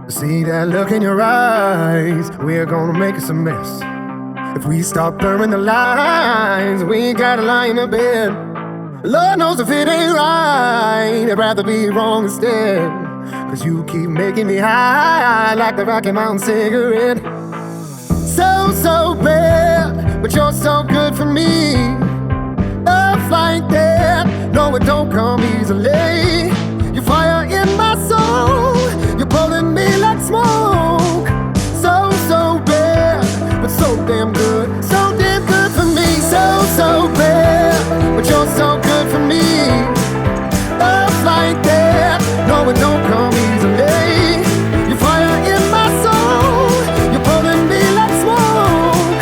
See that look in your eyes, we're gonna make us a mess. If we start blurring the lines, we ain't gotta lie in the bed. Lord knows if it ain't right, I'd rather be wrong instead. Cause you keep making me high like the Rocky Mountain cigarette. So bad, but you're so good for me. Love like that, no it don't come easily. You fire in my soul, you're pulling me like smoke. So bad, but so damn good for me. So bad, but you're so good for me. Love like that, no it don't come easily. You fire in my soul, you're pulling me like smoke.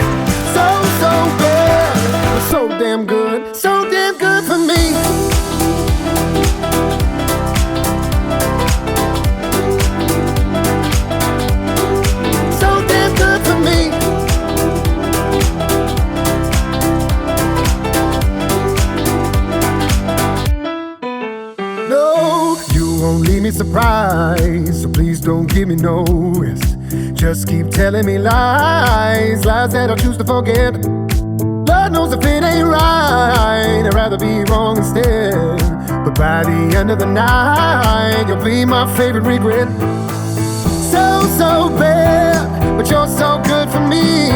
So bad, but so damn good for me. Leave me surprised, so please don't give me no rest. Just keep telling me lies that I choose to forget. Lord knows if it ain't right, I'd rather be wrong instead. But by the end of the night, you'll be my favorite regret. So bad, but you're so good for me.